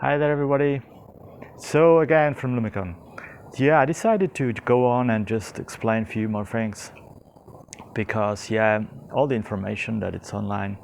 Hi there, everybody. So again from Lumicon. Yeah, I decided to go on and just explain a few more things because all the information that it's online,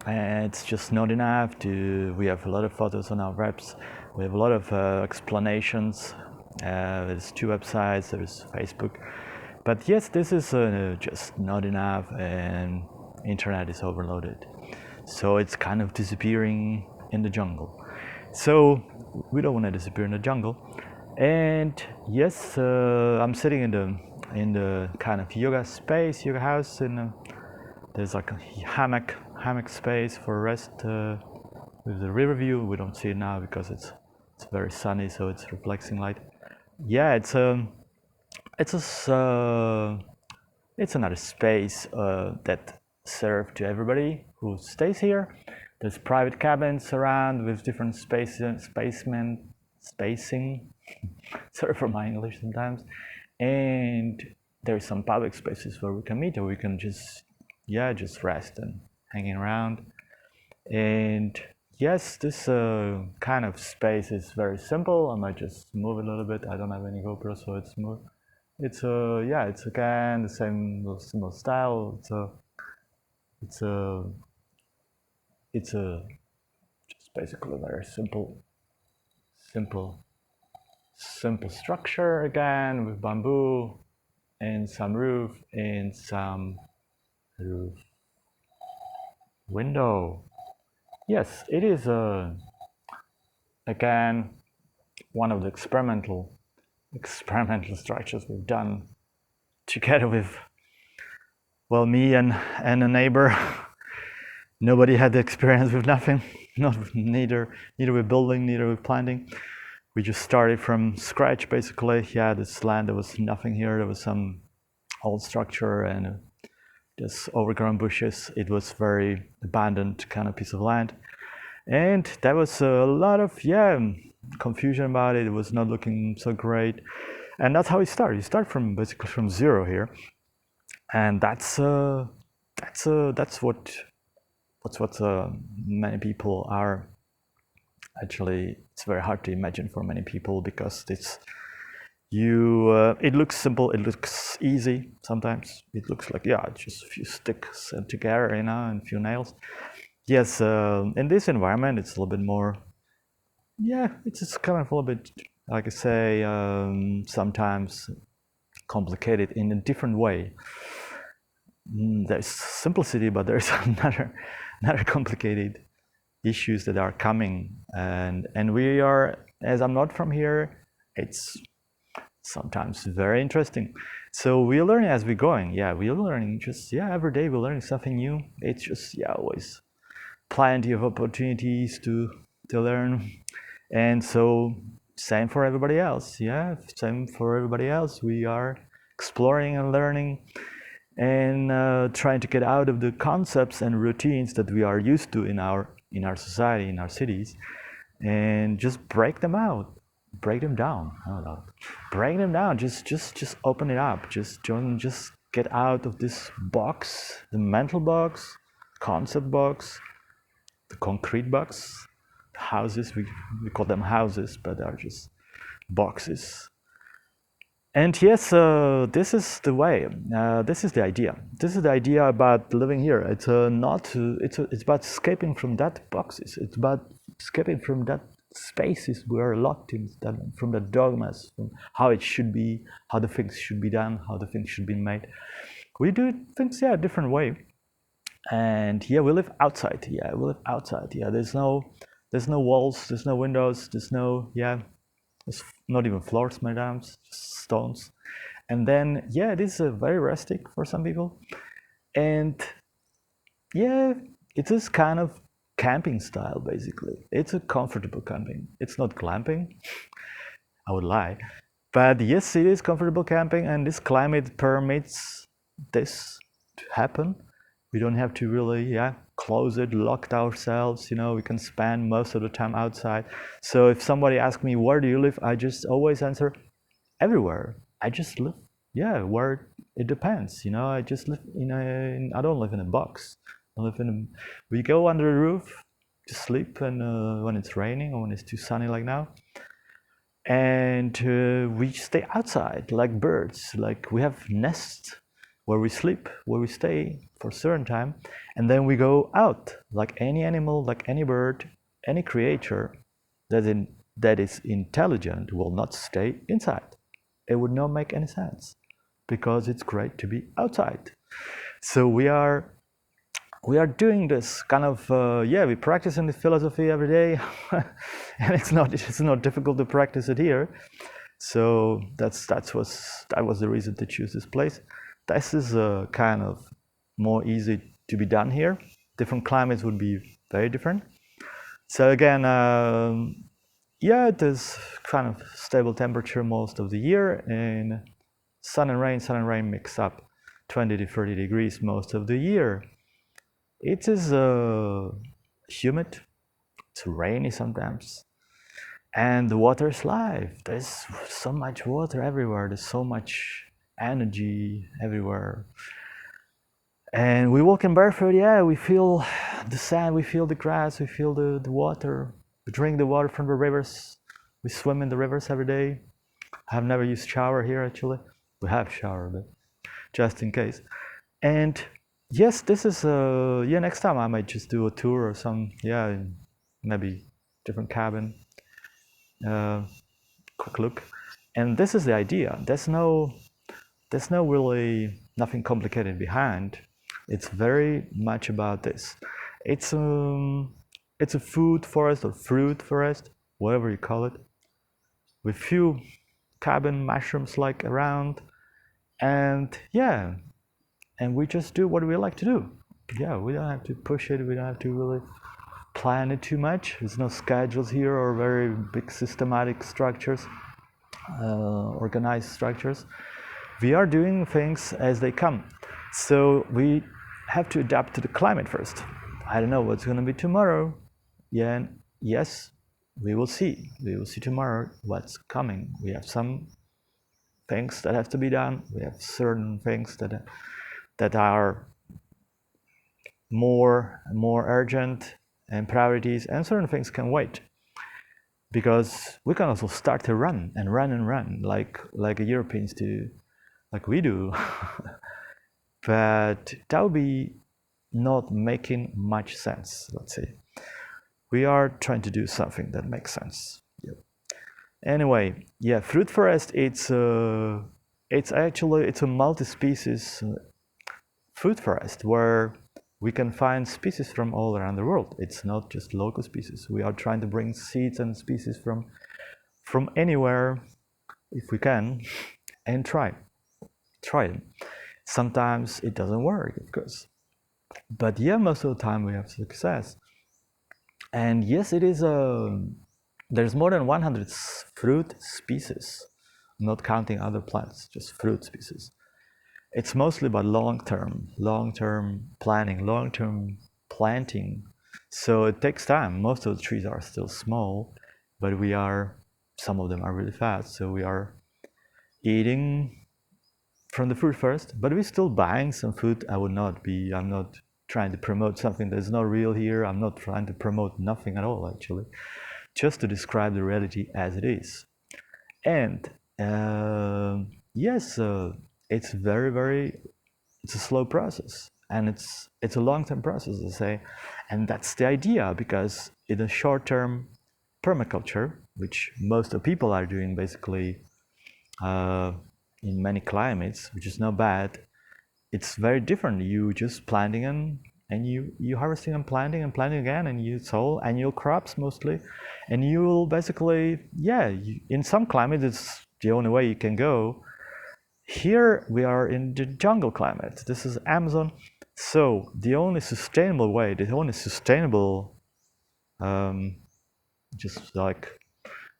it's just not enough. We have a lot of photos on our webs. We have a lot of explanations. There's two websites. There's Facebook, but yes, this is just not enough, and internet is overloaded. So it's kind of disappearing in the jungle. So we don't want to disappear in the jungle. And yes, I'm sitting in the kind of yoga space, yoga house. There's like a hammock space for rest with the river view. We don't see it now because it's very sunny, so it's reflecting light. Yeah, it's it's another space that serves to everybody who stays here. There's private cabins around with different spacing. Sorry for my English sometimes. And there's some public spaces where we can meet, or we can just rest and hanging around. And yes, this kind of space is very simple. I might just move a little bit. I don't have any GoPro, so it's smooth. It's again the same similar style. It's a it's a just basically a very simple simple structure again with bamboo and some roof window. Yes, it is again one of the experimental structures we've done together with me and a neighbor. Nobody had the experience with nothing, neither with building, neither with planting. We just started from scratch basically. Yeah, this land, there was nothing here. There was some old structure and just overgrown bushes. It was very abandoned kind of piece of land, and there was a lot of confusion about it. It was not looking so great, and that's how it started. You start from basically from zero here, and that's what many people are. Actually, it's very hard to imagine for many people because it looks simple, it looks easy. Sometimes it looks like just a few sticks together, and a few nails. Yes, in this environment, it's a little bit more. Yeah, it's just kind of a little bit, like I say, sometimes complicated in a different way. There's simplicity, but there's another complicated issues that are coming, and we are, as I'm not from here, it's sometimes very interesting. So we're learning as we're going. We're learning just every day we're learning something new. It's just always plenty of opportunities to learn, and so same for everybody else. Same for everybody else. We are exploring and learning and trying to get out of the concepts and routines that we are used to in our society, in our cities, and just break them down. Break them down. Just open it up. Just get out of this box, the mental box, concept box, the concrete box, houses. We call them houses, but they're just boxes. And yes, this is the way. This is the idea. This is the idea about living here. It's not. It's about escaping from that boxes. It's about escaping from that spaces we are locked in, from the dogmas, from how it should be, how the things should be done, how the things should be made. We do things a different way, and we live outside. We live outside. There's no walls. There's no windows. There's not even floors, madams, just stones. And then, it is very rustic for some people. And it is kind of camping style, basically. It's a comfortable camping. It's not glamping. I would lie. But yes, it is comfortable camping, and this climate permits this to happen. We don't have to really, close it, locked ourselves. We can spend most of the time outside. So if somebody asks me, where do you live? I just always answer, everywhere. I just live, where it depends. I just live I don't live in a box. We go under the roof. just sleep when it's raining or when it's too sunny like now. And we stay outside like birds. Like we have nests where we sleep, where we stay for a certain time, and then we go out like any animal, like any bird, any creature that is intelligent will not stay inside. It would not make any sense because it's great to be outside. So we are doing this kind of we practice in this philosophy every day, and it's not difficult to practice it here. So that was the reason to choose this place. This is kind of more easy to be done here. Different climates would be very different. So again, it is kind of stable temperature most of the year, and sun and rain mix up, 20 to 30 degrees most of the year. It is humid, it's rainy sometimes, and the water is life. There's so much water everywhere, there's so much energy everywhere. And we walk in barefoot, we feel the sand, we feel the grass, we feel the water. We drink the water from the rivers. We swim in the rivers every day. I have never used shower here actually. We have shower, but just in case. And yes, this is next time I might just do a tour or some maybe different cabin, quick look. And this is the idea. There's no really nothing complicated behind. It's very much about this. It's a food forest or fruit forest, whatever you call it, with few cabin mushrooms like around, and and we just do what we like to do. We don't have to push it. We don't have to really plan it too much. There's no schedules here or very big systematic structures, organized structures. We are doing things as they come. So we have to adapt to the climate first. I don't know what's going to be tomorrow. Yes, we will see. We will see tomorrow what's coming. We have some things that have to be done. We have certain things that are more urgent and priorities, and certain things can wait. Because we can also start to run like Europeans do, like we do. But that would be not making much sense, let's say. We are trying to do something that makes sense. Anyway, fruit forest, it's a multi-species fruit forest where we can find species from all around the world. It's not just local species. We are trying to bring seeds and species from anywhere if we can, and try them. Sometimes it doesn't work, of course, but most of the time we have success. And yes, it is there's more than 100 fruit species, not counting other plants, just fruit species. It's mostly about long-term planning, long-term planting. So it takes time. Most of the trees are still small, but some of them are really fast. So we are eating from the fruit first, but we're still buying some food. I'm not trying to promote something that's not real here. I'm not trying to promote nothing at all, actually, just to describe the reality as it is. And it's it's a slow process, and it's a long-term process, I say, and that's the idea, because in a short-term permaculture, which most of people are doing basically in many climates, which is not bad, it's very different. You just planting and you harvesting and planting again, and you sow annual crops mostly, and you will basically in some climates it's the only way you can go. Here we are in the jungle climate. This is Amazon, so the only sustainable way, just like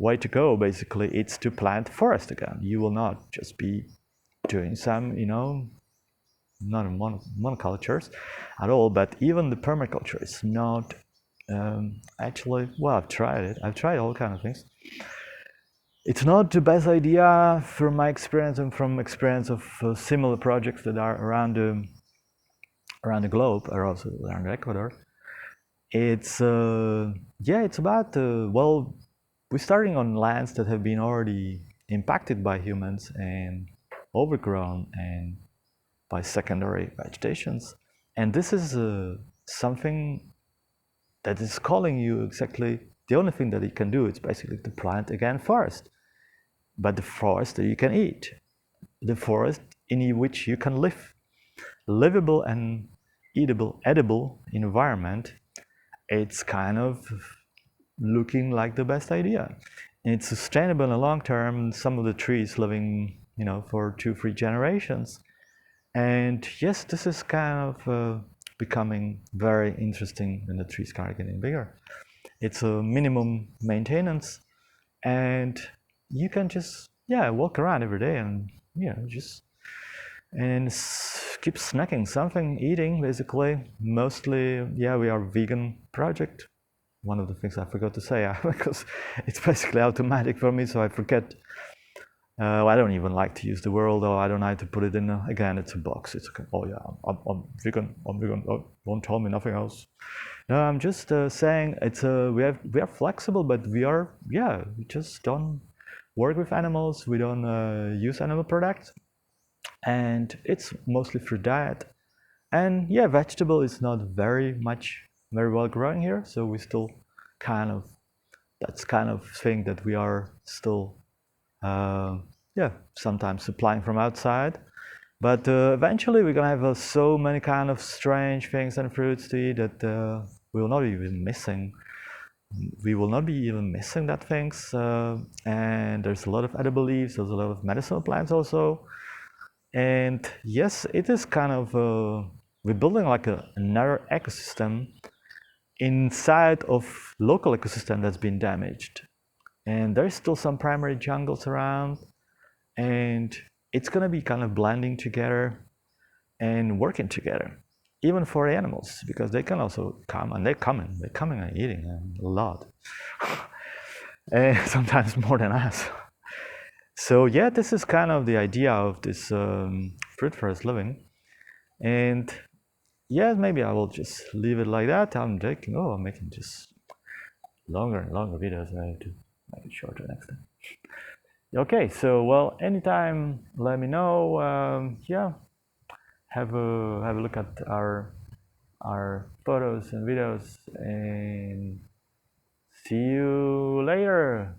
way to go, basically, it's to plant forest again. You will not just be doing some, not monocultures at all, but even the permaculture is not actually, well, I've tried it. I've tried all kind of things. It's not the best idea from my experience and from experience of similar projects that are around the globe, or also around Ecuador. It's yeah, it's about well, we're starting on lands that have been already impacted by humans and overgrown and by secondary vegetations, and this is something that is calling you exactly. The only thing that it can do is basically to plant again forest, but the forest that you can eat, the forest in which you can live, livable and eatable, edible environment. It's kind of looking like the best idea. It's sustainable in the long term. Some of the trees living, for 2, 3 generations. And yes, this is kind of becoming very interesting when the trees start getting bigger. It's a minimum maintenance, and you can just walk around every day and just and keep snacking something, eating basically. Mostly, yeah, we are a vegan project. One of the things I forgot to say because it's basically automatic for me, so I forget. I don't even like to use the word, or I don't like to put it in. Again, it's a box. It's okay. Oh yeah, I'm vegan. I'm vegan. Oh, don't tell me nothing else. No, I'm just saying it's we are flexible, but we just don't work with animals. We don't use animal products, and it's mostly through diet. And yeah, vegetable is not very well growing here, so we still kind of that's kind of thing that we are still uh, sometimes supplying from outside. But eventually we're gonna have so many kind of strange things and fruits to eat that we will not even missing. We will not be even missing that things. And there's a lot of edible leaves. There's a lot of medicinal plants also. And yes, it is kind of we're building like a narrow ecosystem inside of local ecosystem that's been damaged. And there's still some primary jungles around, and it's gonna be kind of blending together and working together, even for animals, because they can also come and they're coming and eating a lot, and sometimes more than us. So yeah, this is kind of the idea of this fruit forest living, and yeah, maybe I will just leave it like that. I'm making just longer and longer videos. I have to make it shorter next time. Okay, so well, anytime, let me know. Yeah, have a look at our photos and videos, and see you later.